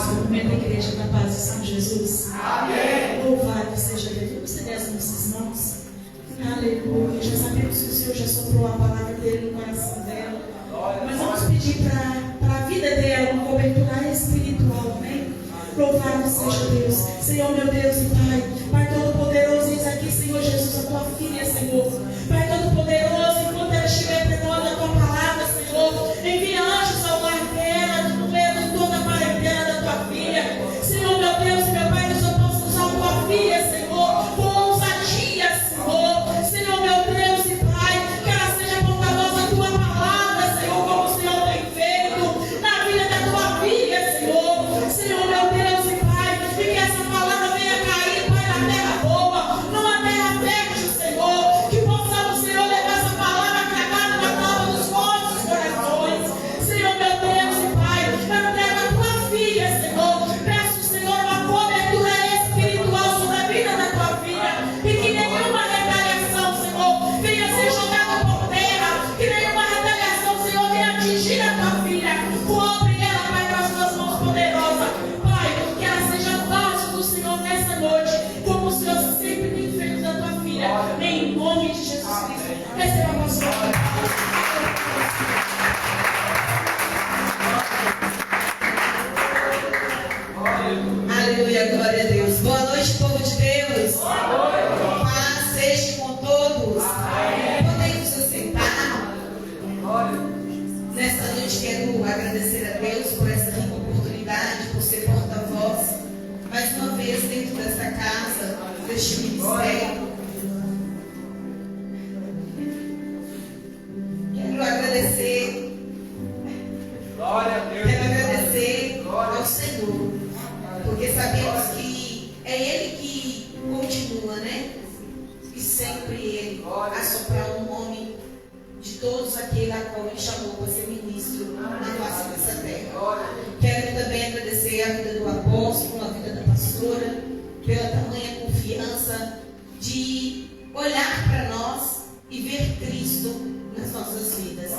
Movimento da Igreja da Paz de São Jesus. Amém. Louvado seja Deus. Você dê as nossas mãos. Aleluia. Já sabemos que o Senhor já soprou a palavra dele no coração dela. Mas vamos pedir para a vida dela uma cobertura espiritual. Amém? Louvado seja Deus. Senhor, meu Deus e Pai. Pai Todo-Poderoso, eis aqui, Senhor Jesus, a tua filha, Senhor. Pai Todo-Poderoso, enquanto ela estiver pregando a tua palavra, Senhor, envia anjos ao lar dela, no meio de toda a parentela da tua filha. Senhor, meu Deus e meu Pai, que o Senhor possa usar a tua filha, Senhor, com ousadia, Senhor. Senhor, meu Deus e Pai, que ela seja portadora da tua palavra, Senhor, como o Senhor tem feito na vida da tua filha, Senhor. Senhor, meu Deus e Pai, e que essa palavra venha cair, Pai, na terra boa, numa terra fértil, Senhor. Que possamos, Senhor, levar essa palavra cravada na tábua dos nossos corações. Senhor, meu Deus e Pai, eu entrego a tua filha, Senhor. Peço, Senhor, uma cobertura espiritual sobre a vida da tua filha. E que nenhuma retaliação, Senhor, venha ser jogada por terra. Que nenhuma retaliação, Senhor, venha atingir a tua filha. Cobre ela, Pai, com as tuas mãos poderosas. Pai, que ela seja parte do Senhor nessa noite, como o Senhor sempre tem feito da tua filha. Em nome de Jesus Cristo. Receba a nossa oração. Aleluia, glória a Deus. Boa noite, povo de Deus. Paz seja com todos. Podemos nos sentar. Nesta noite quero agradecer a Deus por essa rica oportunidade, por ser porta-voz, mais uma vez dentro desta casa, deste ministério. Quero agradecer. Quero agradecer ao Senhor, porque sabemos que é Ele que continua, né? E sempre Ele a soprar o nome de todos aqueles a qual Ele chamou para ser ministro na face dessa terra. Quero também agradecer a vida do apóstolo, a vida da pastora, pela tamanha confiança de olhar para nós e ver Cristo nas nossas vidas.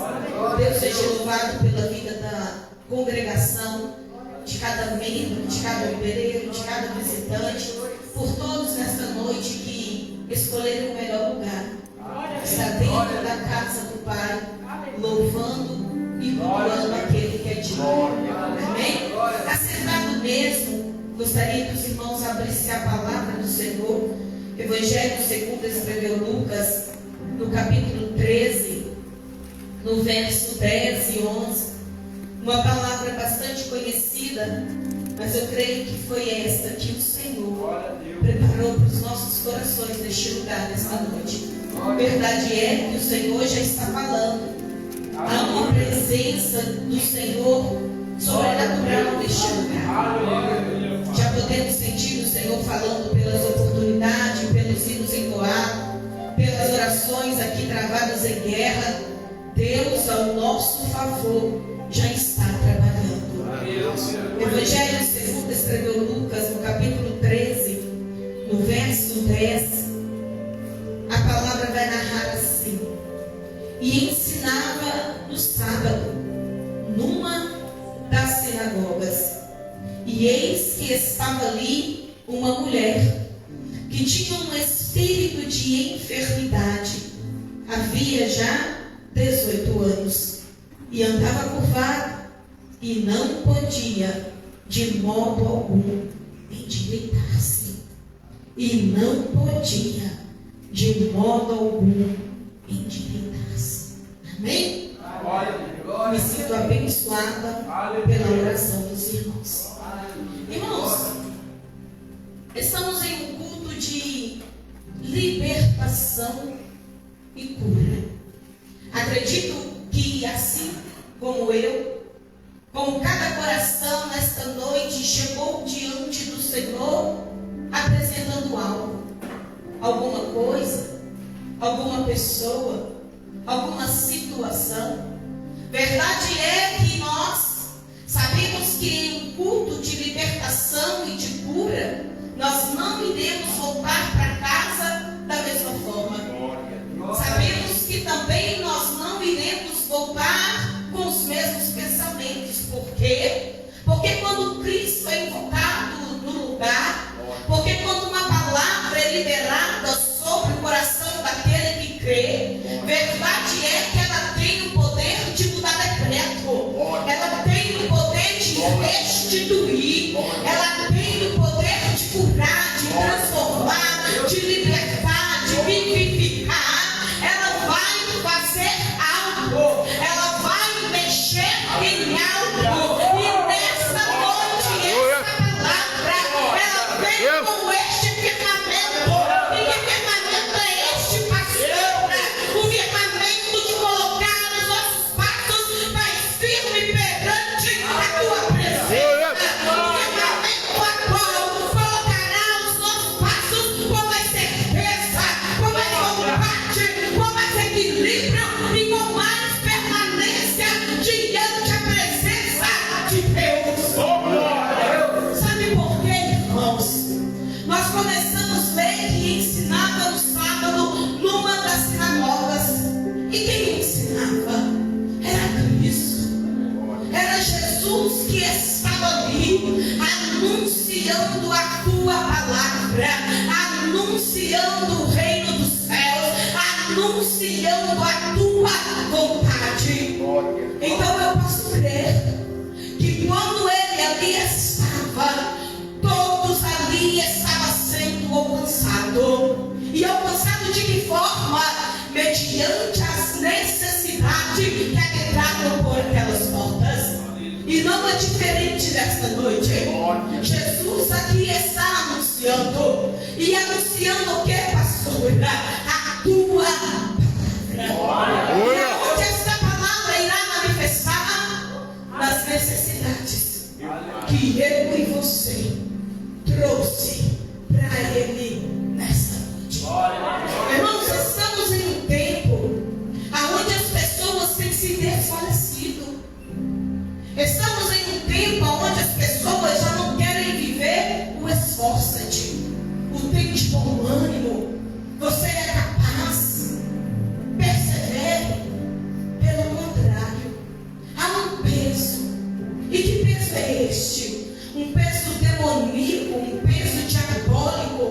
Deus seja louvado pela vida da congregação, de cada membro, de cada obreiro, de cada visitante, por todos nesta noite que escolheram o melhor lugar. Está dentro da casa do Pai, louvando e cultuando aquele que é digno. Amém? Assentado mesmo, gostaria que os irmãos abrissem a palavra do Senhor. Evangelho segundo escreveu Lucas, no capítulo 13, no verso 10 e 11. Uma palavra bastante conhecida, mas eu creio que foi esta que o Senhor preparou para os nossos corações neste lugar, nesta noite. A verdade é que o Senhor já está falando. Há uma presença do Senhor sobrenatural neste lugar. Já podemos sentir o Senhor falando pelas oportunidades, pelos hinos entoados, pelas orações aqui travadas em guerra. Deus, ao nosso favor, já está trabalhando. Evangelho segundo escreveu Lucas, no capítulo 13, no verso 10, a palavra vai narrar assim: e ensinava no sábado, numa das sinagogas, e eis que estava ali uma mulher que tinha um espírito de enfermidade, havia já 18 anos, e andava curvado, e não podia de modo algum endireitar-se. E não podia de modo algum endireitar-se. Amém? Me sinto abençoada pela oração dos irmãos. Irmãos, estamos em um culto de libertação e cura. Acredito que assim como eu, como cada coração nesta noite chegou diante do Senhor apresentando algo, alguma coisa, alguma pessoa, alguma situação. Verdade é que nós sabemos que em um culto de libertação e de cura, nós não iremos voltar para casa da mesma forma. Sabemos que também nós não iremos voltar com os mesmos pensamentos. Por quê? Porque Porque quando Cristo é invocado no lugar, porque quando uma palavra é liberada sobre o coração daquele que crê, verdade é que ela tem o poder de mudar decreto, ela tem o poder de restituir, ela tem o poder de curar, de transformar, de libertar, de vivificar. Ela vai fazer algo, ela vai mexer em algo. E nessa noite, essa palavra, ela vem com este firmamento. E que firmamento é este, pastor? O firmamento de colocar os nossos passos mais firme perante a tua presença. O firmamento a qual colocará os nossos passos com mais certeza, com mais vontade, com mais equilíbrio e com mais permanência diante a presença de Deus. Sabe por quê, irmãos? Nós começamos a ler que ensinava no sábado numa das sinagogas. E quem ensinava? Era Cristo. Era Jesus que estava ali, anunciando a tua palavra, anunciando o reino dos céus, anunciando a tua vontade. Então eu posso crer que quando ele ali estava, todos ali estavam sendo alcançados. E alcançado de que forma? Mediante as necessidades que adentravam por aquelas portas. E não é diferente desta noite. Jesus aqui está anunciando. E anunciando o que, pastora? A tua palavra. E onde esta palavra irá manifestar? Nas necessidades que eu e você trouxe para ele nesta noite. Irmãos, estamos em um tempo onde as pessoas têm se desfalecido. Estamos em um tempo onde as pessoas já não querem viver o esforço-te, o tente bom ânimo, você é capaz, persevere. Pelo contrário, há um peso. E que peso é este? Um peso demoníaco, um peso diabólico,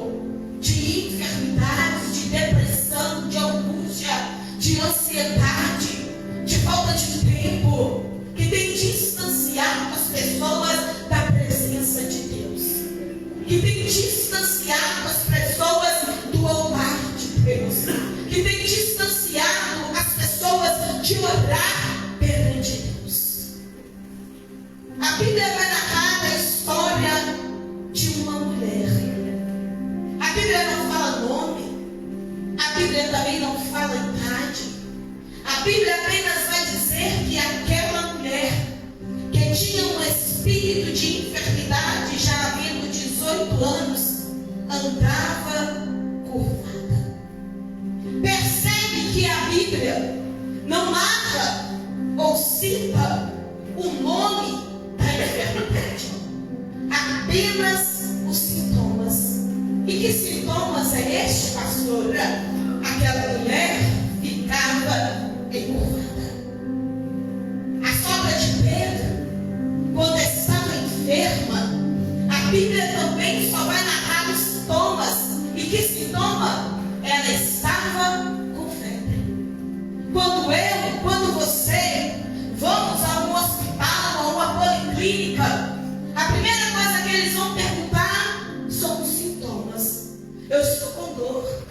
de enfermidade, de depressão, de angústia, de ansiedade, de falta de tempo, que tem distanciado as pessoas da presença de Deus, que tem distanciado as pessoas do altar de Deus, que tem distanciado as pessoas de orar perante Deus. A Bíblia vai narrar a história de uma mulher. A Bíblia não fala nome, a Bíblia também não fala idade. A Bíblia apenas vai dizer que aquela mulher que tinha um espírito de enfermidade, já havendo 18 anos, andava curvada. Percebe que a Bíblia não narra ou cita o nome da enfermidade, apenas os sintomas. E que sintomas é este, pastora? Aquela mulher ficava encurvada. A sogra de Pedro, quando estava enferma, a Bíblia também só vai narrar os sintomas. E que sintoma? Ela estava com febre. Quando eu, quando você vamos a um hospital, a uma policlínica, a primeira coisa que eles vão perguntar são os sintomas. Eu estou com dor,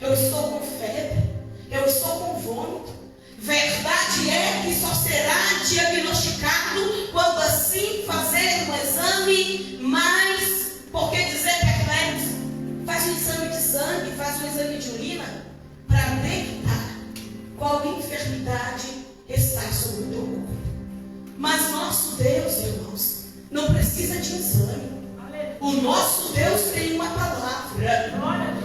eu estou com febre, eu estou com vômito. Verdade é que só será diagnosticado quando assim fazer um exame, mas, porque dizer perplexo, faz um exame de sangue, faz um exame de urina, para detectar qual enfermidade está sobre o teu corpo. Mas nosso Deus, irmãos, não precisa de exame. O nosso Deus tem uma palavra.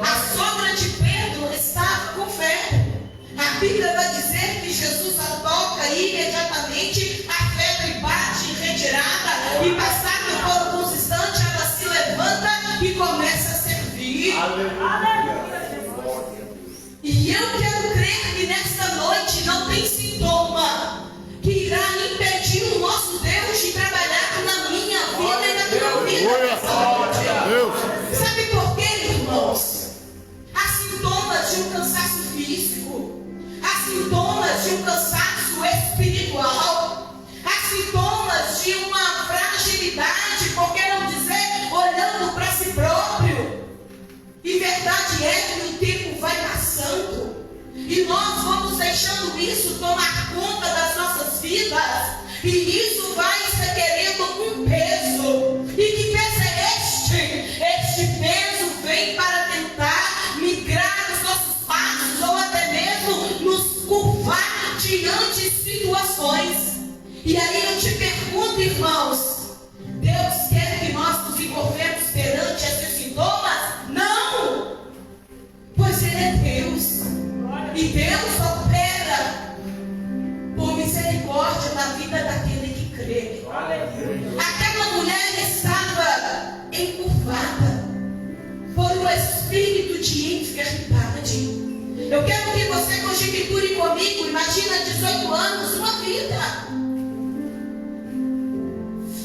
A sogra de Pedro estava com febre. A Bíblia vai dizer que Jesus a toca e imediatamente a febre bate em retirada, e passado por alguns instantes ela se levanta e começa a servir. E eu quero crer que nesta noite não tem sintoma que irá impedir o nosso Deus de trabalhar na minha sintomas de um cansaço espiritual, há sintomas de uma fragilidade, por que não dizer, olhando para si próprio. E verdade é que o tempo vai passando e nós vamos deixando isso tomar conta das nossas vidas, e isso vai requerendo um peso. E que peso é este? Este peso vem para tentar migrar os nossos passos, ou até mesmo nos curvar diante de situações. E aí eu te pergunto, irmãos, Deus quer que nós nos envolvemos perante esses sintomas? Não! Pois Ele é Deus. E Deus opera por misericórdia na vida daquele que crê. Aquela mulher estava encurvada por um espírito de enfermidade. Eu quero que você conjecture comigo. Imagina 18 anos, uma vida.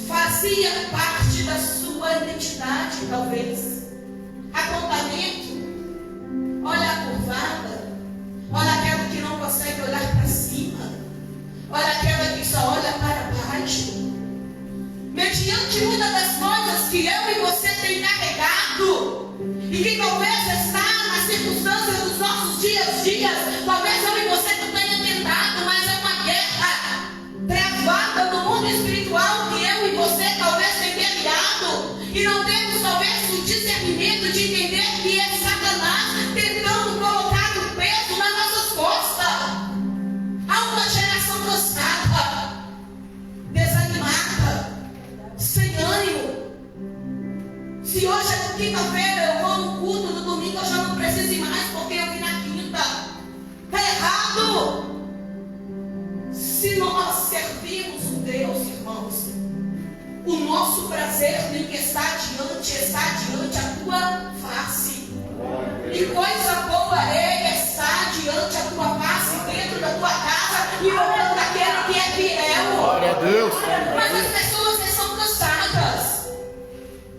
Fazia parte da sua identidade, talvez. Apontamento. Olha a curvada. Olha aquela que não consegue olhar para cima. Olha aquela que só olha para baixo. Mediante muitas das coisas que eu e você tem carregado, e que talvez está nas circunstâncias dos nossos dias, talvez eu e você não tenha tentado, mas é uma guerra travada no mundo espiritual que eu e você talvez tenha guerreado, e não temos talvez o discernimento de entender que é Satanás tentando colocar um peso nas nossas costas. Há uma geração cansada, desanimada, sem ânimo. Se hoje é quinta-feira, eu vou no culto, no domingo eu já não preciso ir mais porque eu vim na quinta. Está errado. Se nós servimos um Deus, irmãos, o nosso prazer tem que estar diante a tua face. E coisa boa é estar diante a tua face, dentro da tua casa, e olhando aquele que é fiel. Glória a Deus. Mas as pessoas são cansadas,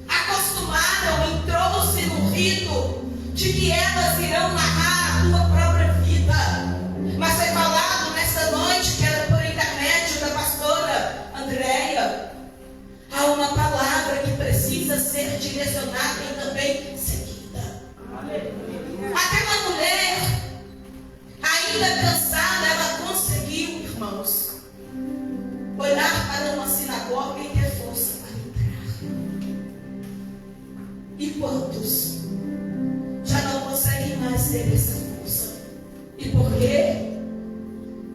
acostumaram, entrou-se no rito de que elas irão narrar a tua própria vida. Mas foi falado nesta noite, que era por intermédio da pastora Andréia, há uma palavra que precisa ser direcionada e também seguida. Aquela mulher, ainda cansada, ela conseguiu, irmãos, olhar para uma sinagoga e ter força para entrar. E quantos já não conseguem mais ter essa força? E por quê?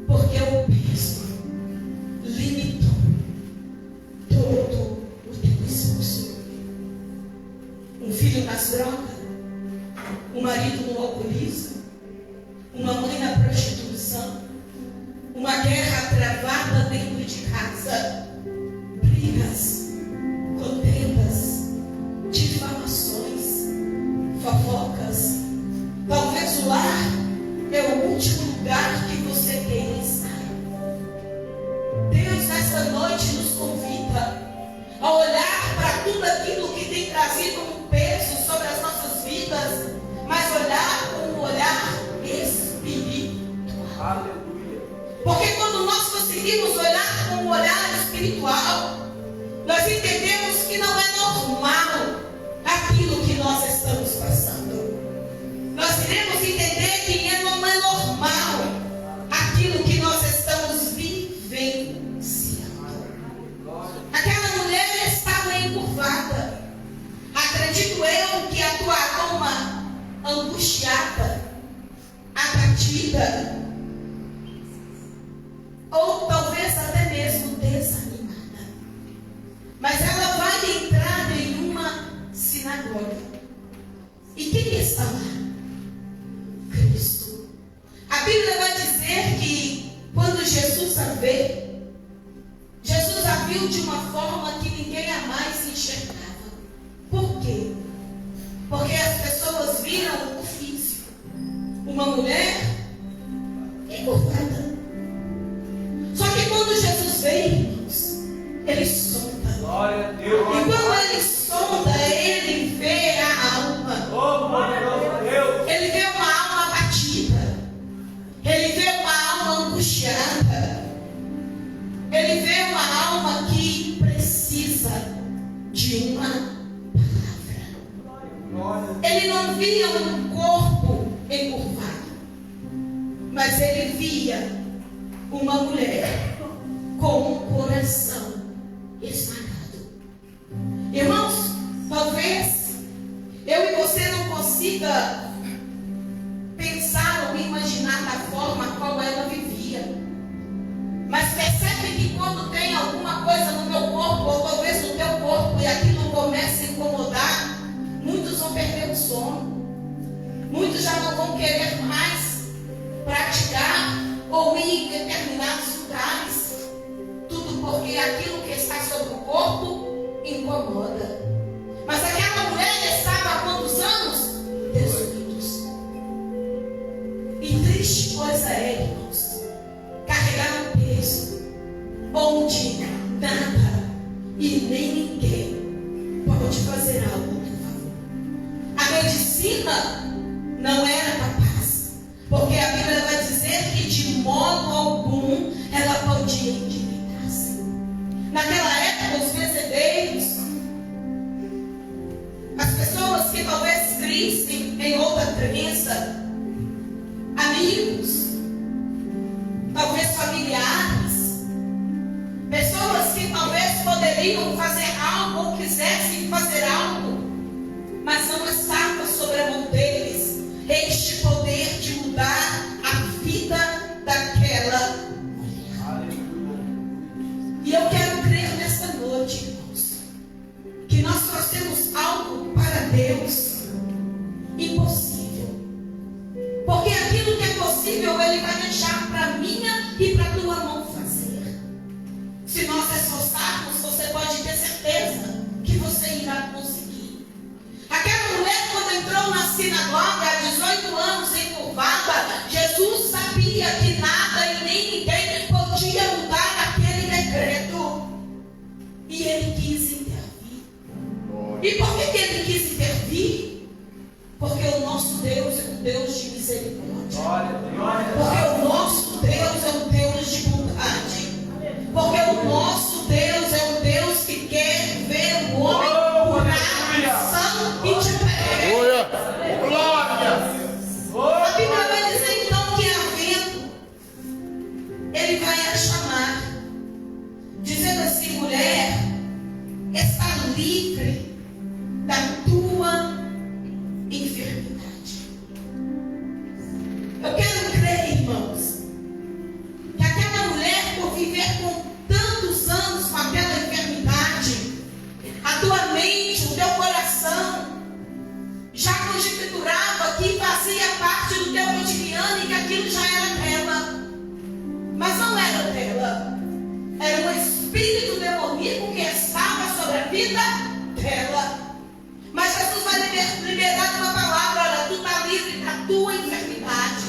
Porque o peso limitou todo o teu esforço. Um filho nas drogas, um marido no alcoolismo, uma mãe na prostituição, uma guerra travada dentro de casa, brigas, contendas, difamações, fofocas. Talvez o lar é o último lugar que você queira estar. Deus nesta noite nos convida a olhar para tudo aquilo que tem trazido um peso sobre as nossas vidas, mas olhar com um olhar espiritual. Aleluia. Porque quando nós conseguimos olhar com um olhar espiritual, nós entendemos que não é normal aquilo que nós estamos passando. Nós iremos entender que não é normal aquilo que nós estamos vivenciando. Aquela mulher estava encurvada. Acredito eu que a tua alma angustiada, abatida, ou talvez até mesmo desanimada. Mas ela vai entrar em uma sinagoga. E quem está lá? Cristo. A Bíblia vai dizer que quando Jesus a vê, Jesus a viu de uma forma que ninguém a mais enxergava. Por quê? Porque as pessoas viram o físico. Uma mulher encurvada. Só que quando Jesus veio, irmãos, ele sonda. Glória a Deus. E quando ele sonda, ele vê a alma. Oh, glória a Deus. Ele vê uma alma abatida. Ele vê uma mulher com um coração esmagado. Irmãos, talvez eu e você não consiga pensar ou imaginar da forma qual ela vivia. Mas percebe que quando tem alguma coisa no meu corpo, ou talvez no teu corpo, e aquilo começa a incomodar, muitos vão perder o sono. Muitos já não vão querer mais praticar ou ir em determinados lugares. Tudo porque aquilo que está sobre o corpo incomoda. Mas aquela mulher estava há quantos anos? 18. E triste coisa é, irmãos, carregar um peso onde nada e nem ninguém pode fazer algo por favor. A medicina não era capaz, porque a Bíblia vai dizer que de modo algum ela podia endireitar-se. Naquela época, os fazendeiros, as pessoas que talvez crescem em outra crença, amigos, talvez familiares, pessoas que talvez poderiam fazer algo ou quisessem fazer algo, mas não estava sobre a mão deles este poder de mudar a vida daquela mulher. E eu quero crer nesta noite, irmãos, que nós trouxemos algo para Deus impossível. Porque aquilo que é possível, Ele vai deixar para minha e para tua mão fazer. Se nós esforçarmos, você pode ter certeza que você irá conseguir. Aquela mulher, quando entrou na sinagoga há 18 anos encurvada, Jesus sabia que nada e nem ninguém podia mudar aquele decreto. E Ele quis intervir. E por que Ele quis intervir? Porque o nosso Deus é um Deus de misericórdia. Porque o nosso Deus é um Deus de bondade. Porque o nosso Deus é um Deus que quer ver o homem curado, são e de pé. A Bíblia vai dizer então que havendo, Ele vai a chamar, dizendo assim: mulher, está livre da tua enfermidade. Eu quero crer, irmãos, que aquela mulher, por viver com tantos anos com aquela enfermidade, a tua mente, o teu coração já conjecturava que fazia parte do teu cotidiano e que aquilo já era dela. Mas não era dela. Era um espírito demoníaco que estava sobre a vida dela. Mas Jesus vai liberar uma palavra: olha, tu está livre da tua enfermidade.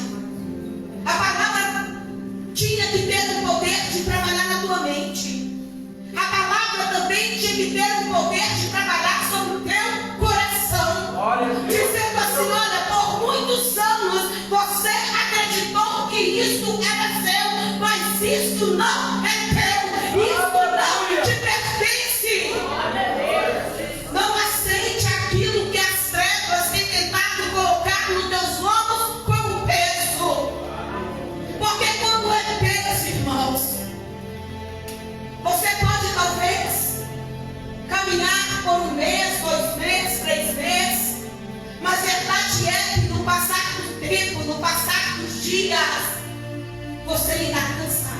A palavra tinha que ter o poder de trabalhar na tua mente. A palavra também tinha que ter o poder de trabalhar sobre o teu coração. Dizendo assim: olha, por muitos anos você acreditou que isso era seu, mas isso não é teu. Isso não te pertence. Não aceite aquilo que as trevas têm tentado colocar nos teus lombos como peso. Porque quando é peso, irmãos, você pode talvez caminhar por 1 mês, 2 meses, 3 meses, mas verdade é que no passar do tempo, no passar dos dias, você irá cansar.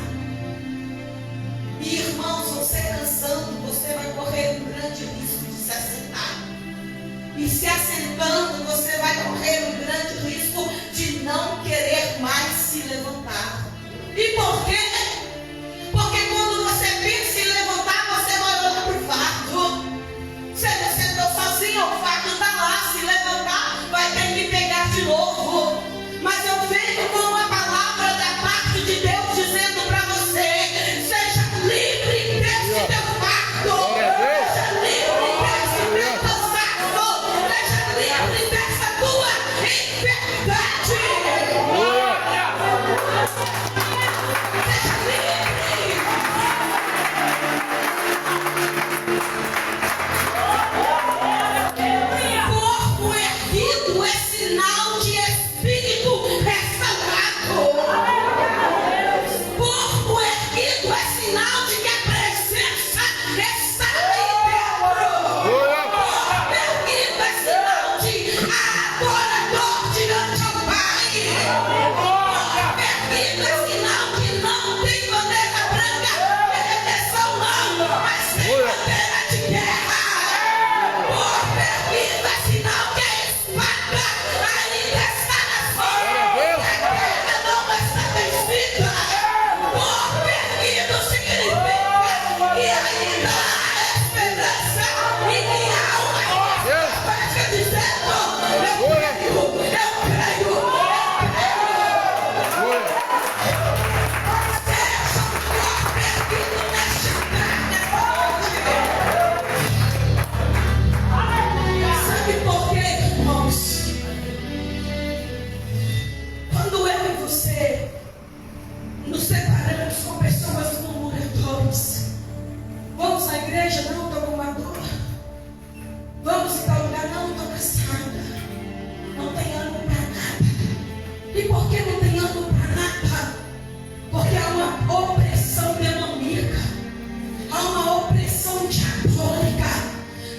opressão demoníaca, há uma opressão diabólica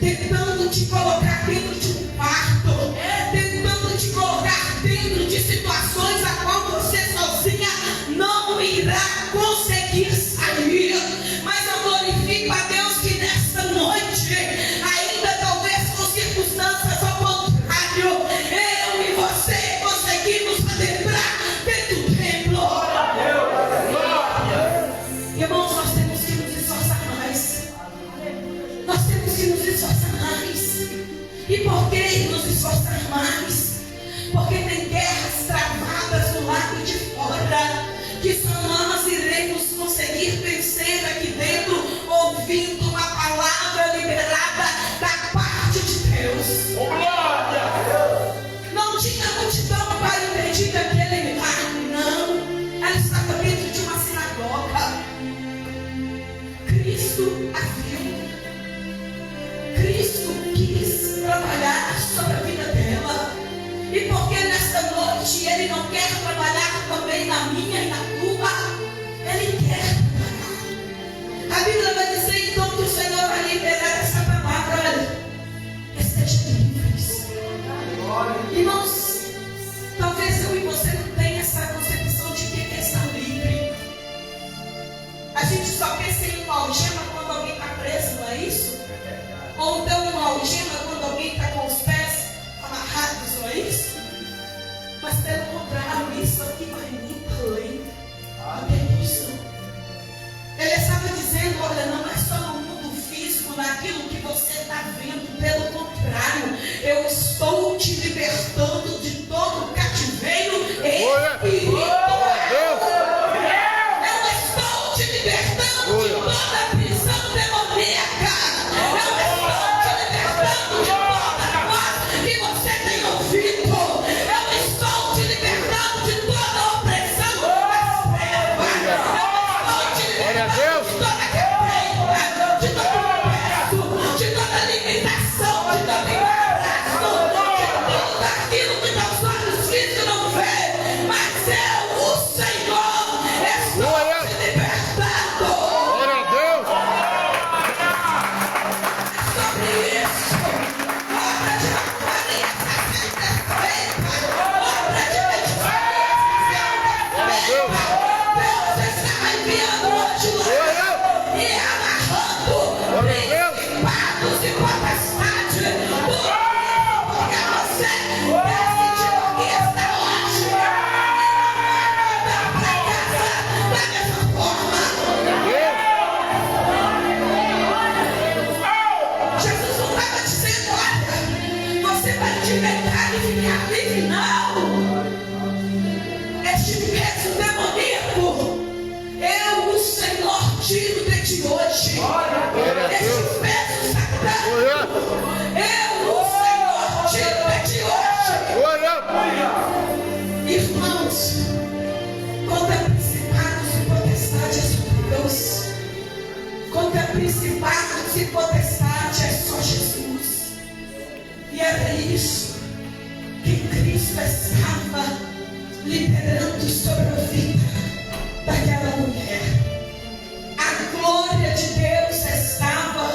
tentando te colocar dentro de um quarto, tentando te colocar dentro de situações a qual você sozinha não irá conseguir sair. Mas eu glorifico a Deus que nesta noite, ainda talvez com circunstâncias ao contrário, eu e você conseguimos adentrar dentro do templo. Irmãos, nós temos que nos esforçar mais. Nós temos que nos esforçar mais. E por que nos esforçar mais? Porque tem guerras travadas do lado de fora, que só nós iremos conseguir vencer aqui dentro, ouvindo uma palavra liberada da parte de Deus. Não tinha multidão para impedir aquele milagre, não. Ela estava dentro de uma sinagoga. Cristo a viu. Cristo quis trabalhar sobre a vida dela. E porque nesta noite Ele não quer trabalhar também na minha e na tua, Ele quer trabalhar. A Bíblia vai dizer então que o Senhor vai liberar essa palavra. Estejam livres. Irmãos, talvez eu e você não tenha essa concepção de que é estar livre. A gente só pensa em uma algema quando alguém está preso, não é isso? Ou então uma algema quando alguém está com os pés amarrados, não é isso? Mas pelo contrário, isso aqui vai muito além do que isso. Ele estava dizendo, olha, não é só no mundo físico, naquilo que você está vendo. Pelo contrário, eu estou te libertando de todo o cativeiro espiritual. Eu estou te libertando de toda a prisão demoníaca. Eu estou te libertando de toda a voz que você tem ouvido. Eu estou te libertando de toda a opressão das trevas. Eu estou te libertando de toda a quebrança, de todo o peso, de toda a limitação, de todo o embaraço, de tudo aquilo que teus olhos físicos não veem. Mas eu, o Senhor, estou te libertando. Glória a Deus. Sobre isso, obra de Maria, obra de Deus está enviando hoje lá e amarrando principados e potestades, porque você decidiu que está hoje e não vai para casa da mesma forma. Jesus não estava dizendo, olha, você vai te libertar e ficar livre, não. Este peso demoníaco, eu, o Senhor, tiro de ti hoje. Este peso satânico, eu, o Senhor, tiro de ti hoje. Irmãos, contra principados e potestades sobre Deus, contra principados e potestades é só Jesus. E era isso que Cristo estava liberando sobre a vida daquela mulher. A glória de Deus estava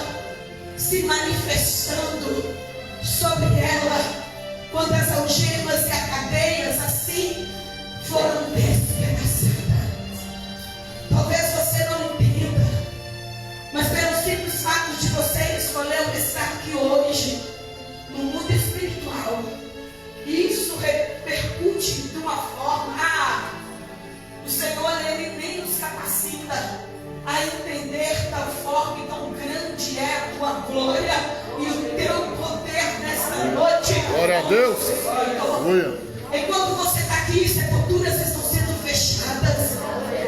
se manifestando sobre ela quando as algemas e as cadeias assim foram despedaçadas. Talvez você não entenda, mas pelo simples fato de você escolher estar aqui hoje no mundo espiritual, isso repercute de uma forma, o Senhor ele nem nos capacita a entender tal forma e tão grande é a tua glória e o teu poder nesta noite. Glória a Deus. Enquanto você está aqui, sepulturas estão sendo fechadas.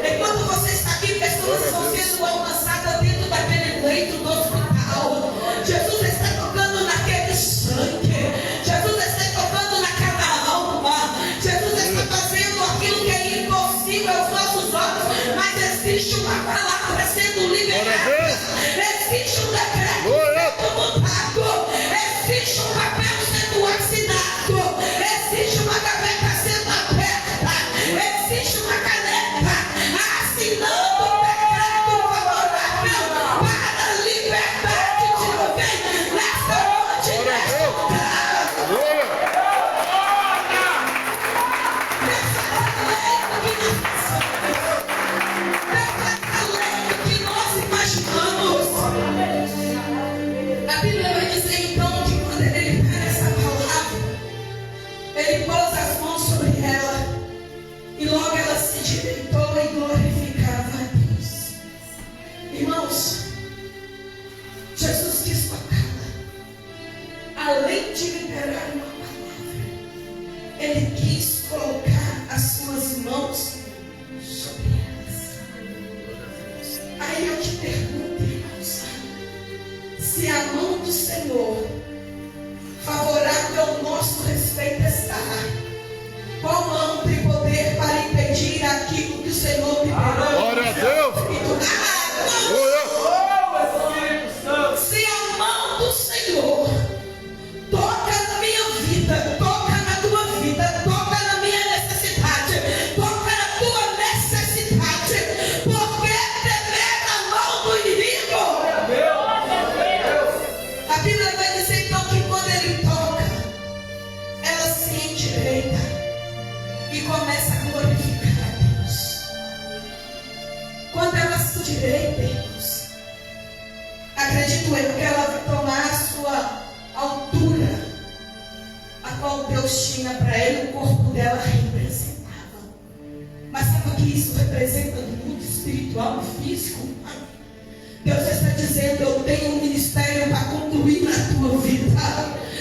Enquanto você está aqui, pessoas estão sendo alcançadas dentro daquele leito do hospital. Jesus está tocando naquele sangue. Jesus está tocando naquela alma. Jesus está fazendo aquilo que é impossível aos nossos olhos. Mas existe uma palavra sendo liberada. Existe um decreto sendo mudado. Existe um papel sendo assinado. Existe uma gaveta sendo aberta. Existe uma caneta assinando Aí eu te pergunto, irmãos, se a mão do Senhor favorável ao nosso respeito está, qual mão tem poder para impedir aquilo que o Senhor liberou? Glória a Deus. Se a mão do Senhor toca na minha vida, toca na tua vida, toca na minha necessidade, toca na tua necessidade, por que temer a mão do inimigo? A Bíblia vai dizer então que quando ele toca, ela se endireita e começa a glorificar a Deus. Quando ela se endireita, irmãos, acredito eu que ela vai tomar a sua altura, a qual Deus tinha para ele, o corpo dela representava. Mas sabe o que isso representa no mundo espiritual e físico? Deus está dizendo: eu tenho um ministério para concluir na tua vida.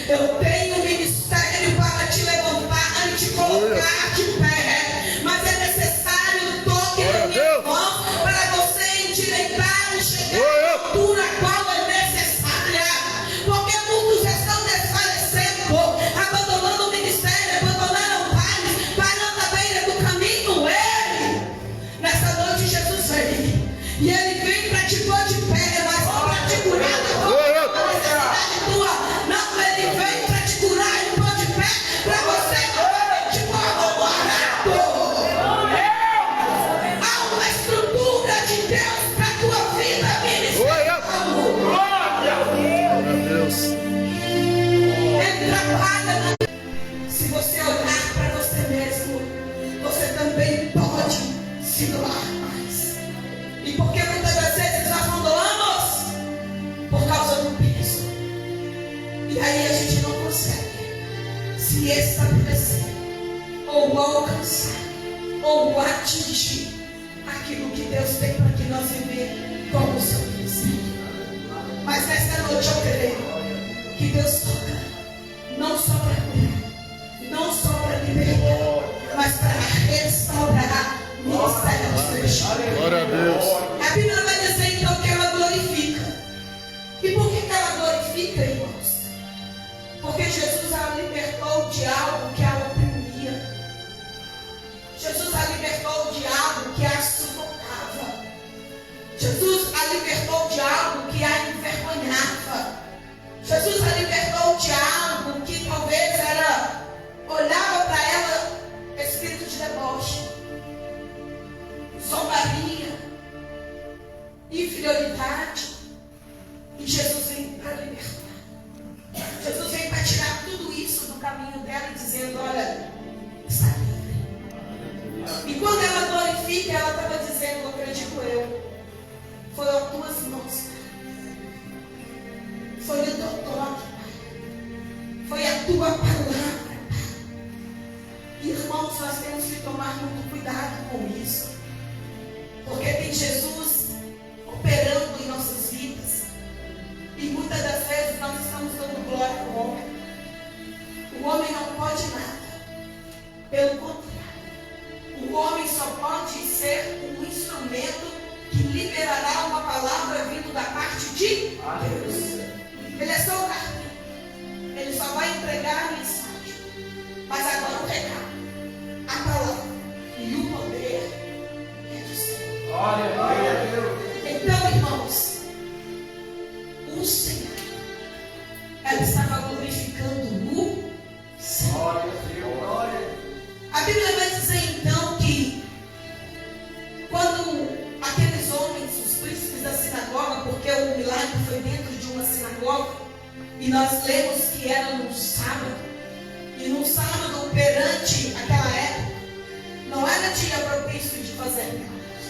Eu tenho um ministério para te levantar e te colocar de pé. Mas é necessário o toque da minha mão para você endireitar e chegar à altura a qual é necessária. Porque muitos estão desfalecendo, abandonando o ministério, abandonaram o Pai, parando à beira do caminho. Nessa noite Jesus vem, e Ele vem para te pôr de pé, mas não para te curar da tua necessidade tua. Não, Ele vem para te curar e pôr de pé, para você te pôr abandonado. Há uma estrutura de Deus para a tua vida ministerial. Glória a Deus. Ele trabalha. Se você olhar para você mesmo, você também pode se doar mais. E por que muitas das vezes nós não doamos? Por causa do peso. E aí a gente não consegue se estabelecer, ou alcançar, ou atingir aquilo que Deus tem para que nós vivemos como o seu ministério. Mas nessa noite eu creio que Deus toca, não só para curar, não só para libertar, mas para restaurar ministérios. Glória a Deus. A Bíblia vai dizer então que ela glorifica. E por que ela glorifica, irmãos? Porque Jesus a libertou de algo que a oprimia. Jesus a libertou de algo que a sufocava. Jesus a libertou de algo que a envergonhava. Jesus a libertou de algo que talvez era, olhava para ela, espírito de deboche, zombaria, inferioridade. E Jesus vem para libertar. Jesus vem para tirar tudo isso do caminho dela, dizendo: olha, está livre. E quando ela glorifica, ela estava dizendo, acredito eu, foi as tuas mãos, foi o teu toque, foi a tua palavra. Irmãos, nós temos que tomar muito cuidado com isso, porque tem Jesus operando em nossas vidas, e muitas das vezes nós estamos dando glória ao homem. O homem não pode nada, pelo contrário, o homem só pode ser um instrumento que liberará uma palavra vindo da parte de Deus. Ele é só o carpinteiro, ele só vai entregar a mensagem, mas agora o recado, a palavra e o poder é do Senhor. Glória a Deus. Então, irmãos, o Senhor, ela estava glorificando o Senhor. Glória a Deus. Glória. A Bíblia vai dizer então que quando aqueles homens, os príncipes da sinagoga, porque o milagre foi dentro de uma sinagoga, e nós lemos que era num sábado, e num sábado perante aquela época, não era dia propício de fazer milagres,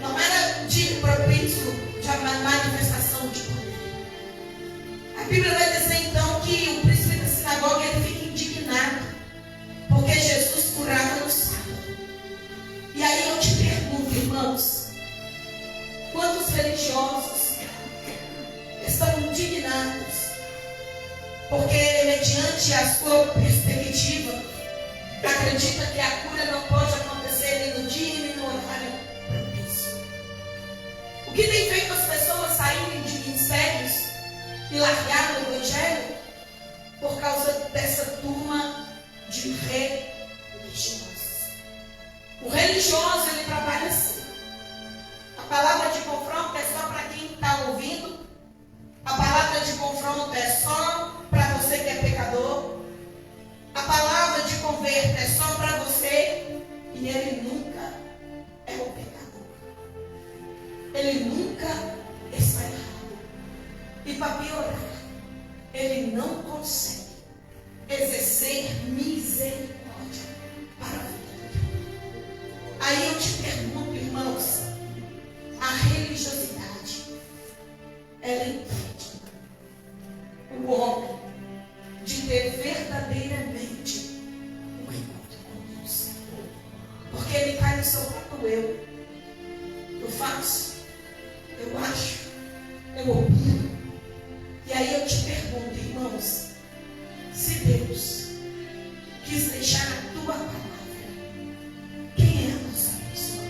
não era dia propício de uma manifestação de poder. A Bíblia vai dizer então que o príncipe da sinagoga ele fica indignado, porque Jesus curava no sábado. E aí eu te pergunto, irmãos, quantos religiosos estão indignados porque, mediante a sua perspectiva, acredita que a cura não pode acontecer nem no dia nem no horário propício? O e largaram o evangelho por causa dessa turma de religiosos. O religioso, ele trabalha assim. A palavra de confronto é só para quem está ouvindo. A palavra de confronto é só para você que é pecador. A palavra de converter é só para você. E ele nunca é o pecador. Ele nunca está errado. E para piorar, ele não consegue exercer misericórdia para a vida. Aí eu te pergunto, irmãos, a religiosidade, ela impede o homem de ter verdadeiramente um encontro com Deus. Porque ele cai no seu próprio eu. Eu faço, eu acho, eu opino. E aí eu te pergunto, irmãos, se Deus quis deixar a tua palavra, quem é a nossa pessoa?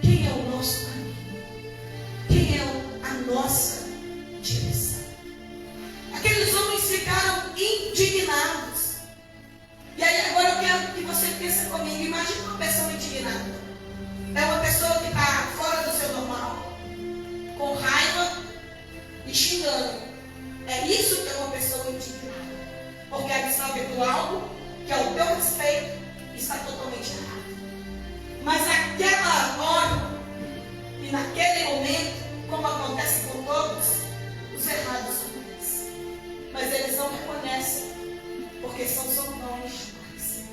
Quem é o nosso caminho? Quem é a nossa direção? Aqueles homens ficaram indignados. E aí agora eu quero que você pense comigo. Imagina uma pessoa indignada. É uma pessoa que está fora do seu normal, com raiva e xingando. É isso que é uma pessoa indignada. Porque absorve por algo que ao teu respeito está totalmente errado. Mas naquela hora e naquele momento, como acontece com todos, os errados acontecem. Mas eles não reconhecem, porque são sobrenomes demais.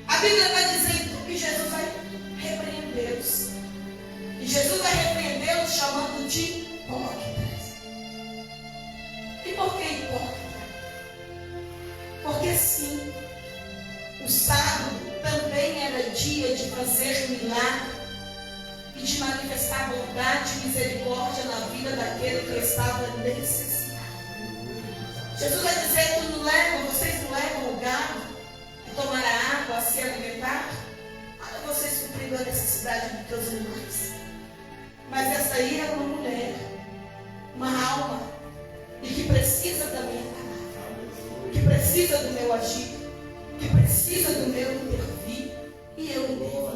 A Bíblia vai dizer então que Jesus vai repreendê-los. E Jesus vai repreendê-los chamando de hipócritas. E por que hipócrita? Porque sim, o sábado também era dia de fazer milagre e de manifestar bondade e misericórdia na vida daquele que estava necessitado. Jesus vai dizer: vocês não levam o gado a tomar a água, a se alimentar? Olha vocês cumprindo a necessidade dos teus animais. Mas essa aí é uma mulher, uma alma, e que precisa da minha palavra, que precisa do meu agir, que precisa do meu intervir, e eu intervir.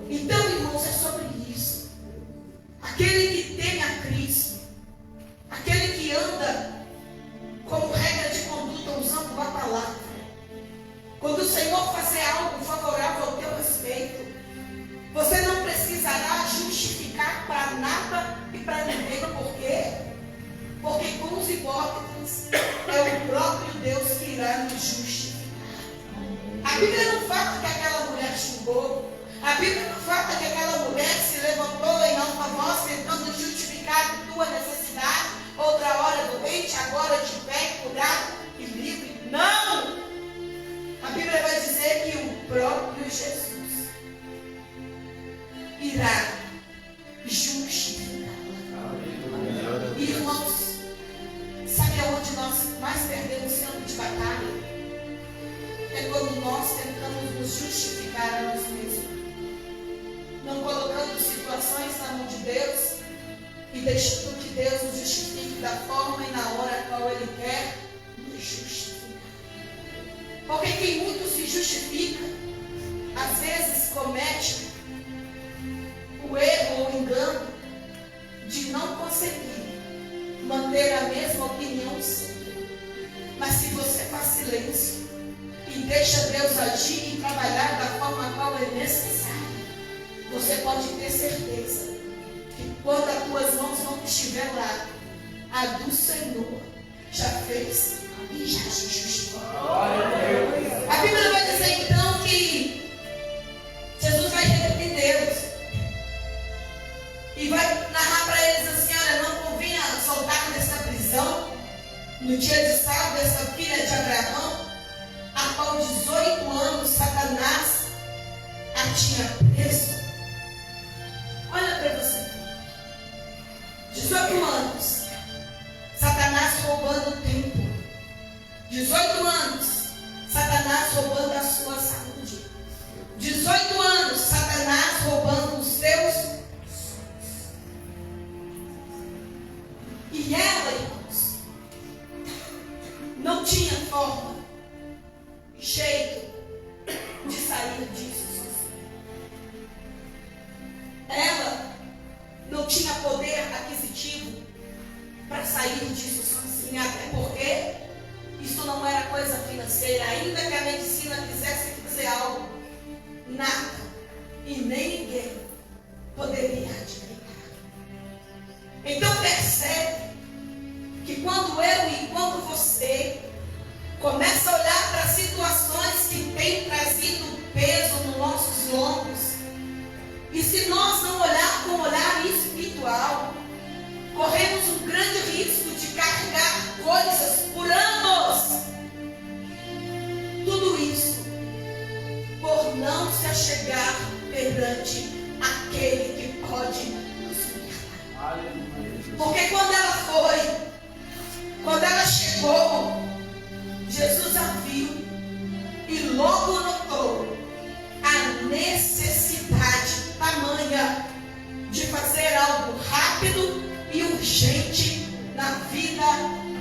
Então, irmãos, é sobre isso. Aquele que tem a Cristo, aquele que anda como regra de conduta usando a palavra, quando o Senhor fazer algo favorável ao teu respeito, você não precisará justificar para nada e para ninguém. Por quê? Porque com os hipócritas é o próprio Deus que irá nos justificar. A Bíblia não fala que aquela mulher xingou. A Bíblia não fala que aquela mulher se levantou em alta voz tentando justificar a tua necessidade. Outra hora doente, agora de pé, curado e livre. Não! A Bíblia vai dizer que o próprio Jesus irá justificá-la. Irmãos, sabe aonde nós mais perdemos campo de batalha? É quando nós tentamos nos justificar a nós mesmos, não colocando situações na mão de Deus e deixando que Deus nos justifique da forma e na hora qual Ele quer nos justificar. Porque quem muito se justifica, às vezes comete o erro ou o engano de não conseguir manter a mesma opinião sempre. Mas se você faz silêncio e deixa Deus agir e trabalhar da forma qual é necessária, você pode ter certeza que quando as tuas mãos não estiver lá, a do Senhor já fez e já se justificou. A Bíblia vai dizer então que Jesus vai repreendê-los e vai narrar para eles assim: olha, não convinha soltar dessa prisão no dia de sábado essa filha de Abraão, a qual 18 anos Satanás a tinha preso. Olha para você, 18 anos Satanás roubando o tempo, 18 anos Satanás roubando a sua saúde, 18 anos Satanás roubando os teus sonhos. E ela, tinha poder aquisitivo para sair disso sozinha, até porque isso não era coisa financeira. Ainda que a medicina quisesse fazer algo, nada e nem ninguém poderia admirar. Então percebe que quando eu e quando você começa a olhar para situações que têm trazido peso nos nossos lombos, e se nós não olhar com um olhar espiritual, corremos um grande risco de carregar coisas por anos. Tudo isso por não se achegar perante aquele que pode nos libertar. Porque quando ela chegou, Jesus a viu e logo notou a necessidade tamanha de fazer algo rápido e urgente na vida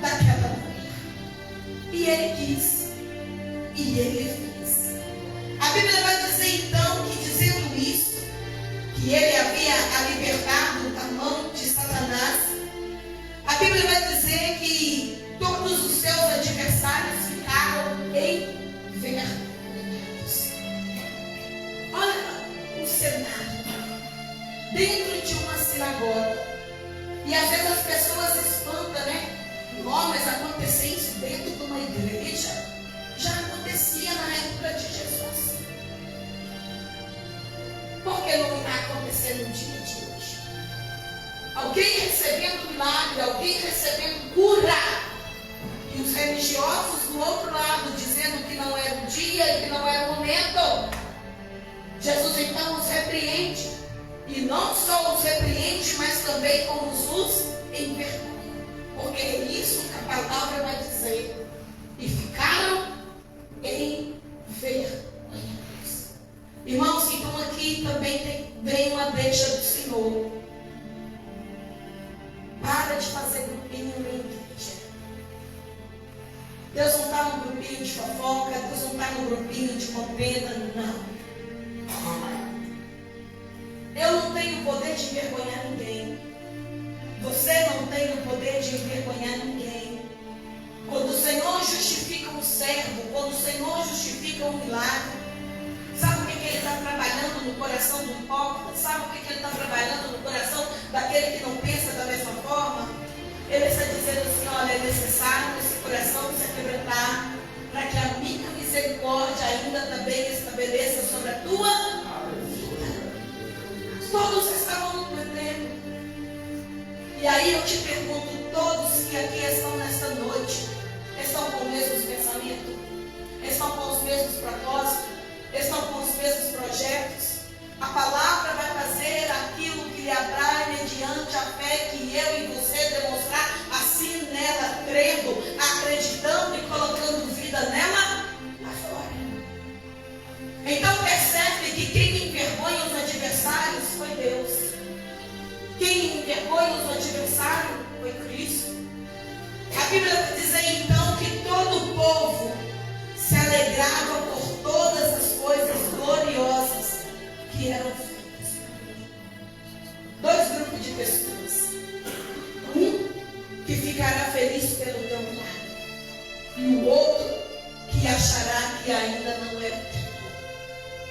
daquela mulher. E ele quis, e ele fez. A Bíblia vai dizer então que, dizendo isso, que ele havia libertado da mão de Satanás, a Bíblia vai dizer que todos os seus adversários ficaram envergonhados. Olha o cenário. Dentro de uma sinagoga. E às vezes as pessoas espantam, né? Mas acontecer isso dentro de uma igreja já acontecia na época de Jesus. Por que não está acontecendo no dia de hoje? Alguém recebendo milagre, alguém recebendo cura. E os religiosos do outro lado dizendo que não era o dia e que não era o momento. Jesus então os repreende. E não só os repreende, mas também como os envergonha. Porque é isso que a palavra vai dizer. E ficaram envergonhados. Irmãos, então aqui também vem uma deixa do Senhor. Para de fazer grupinho na igreja. Deus não está no grupinho de fofoca, Deus não está no grupinho de contenda, não. Eu não tenho o poder de envergonhar ninguém. Você não tem o poder de envergonhar ninguém. Quando o Senhor justifica um servo, quando o Senhor justifica um milagre, sabe o que Ele está trabalhando no coração do hipócrita? Sabe o que Ele está trabalhando no coração daquele que não pensa da mesma forma? Ele está dizendo assim: olha, é necessário esse coração se quebrantar, para que a minha misericórdia ainda também estabeleça sobre a tua vida. Todos estavam entendendo. E aí eu te pergunto, todos que aqui estão nesta noite, estão com os mesmos pensamentos? Estão com os mesmos propósitos? Estão com os mesmos projetos? A palavra vai fazer aquilo que lhe aprai mediante a fé que eu e você demonstrar, assim nela, crendo, acreditando e colocando vida nela afora. Então percebe que quem envergonha os adversários foi Deus. Quem envergonha os adversários foi Cristo. A Bíblia vai dizer então que todo o povo se alegrava por todas as coisas gloriosas que eram feitas. Dois grupos de pessoas. Um que ficará feliz pelo teu milagre, e o outro que achará que ainda não é o tempo.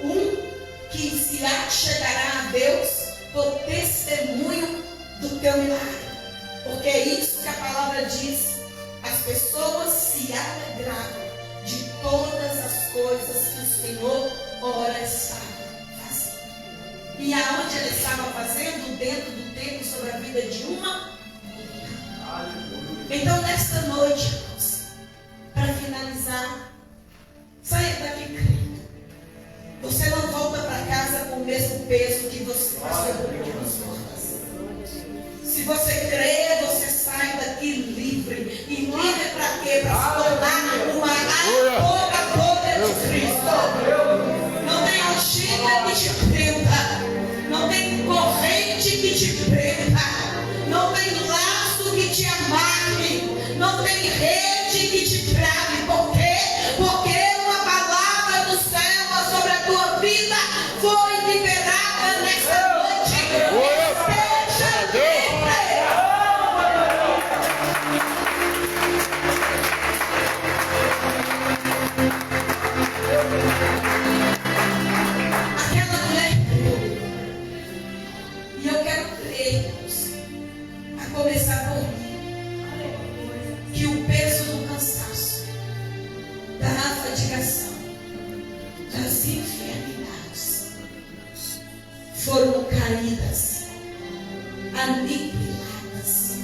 Um que se achegará a Deus por testemunho do teu milagre. Porque é isso que a palavra diz. As pessoas se alegravam de todas as coisas que o Senhor ora estava fazendo. E aonde ele estava fazendo? Dentro do tempo, sobre a vida de uma mulher. Então nesta noite, irmãos, para finalizar, saia daqui crendo. Você não volta para casa com o mesmo peso que você passou por aquelas portas. Se você crê, você sai daqui livre. E livre para quê? Para se tornar uma adoradora de Cristo. Não tem mochila que te prenda. Não tem corrente que te prenda. Não tem laço que te amarre. Não tem rede que te trave. Por quê? Porque uma palavra do céu sobre a tua vida foi liberada nessa noite. Seja creio, a começar por mim, que o peso do cansaço, da afadigação, das enfermidades foram caídas, aniquiladas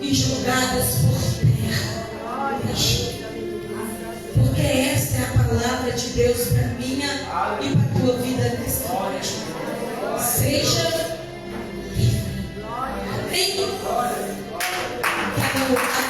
e jogadas por terra. Porque esta é a palavra de Deus para minha e para a tua vida nesta noite. Seja livre. Amém? Quero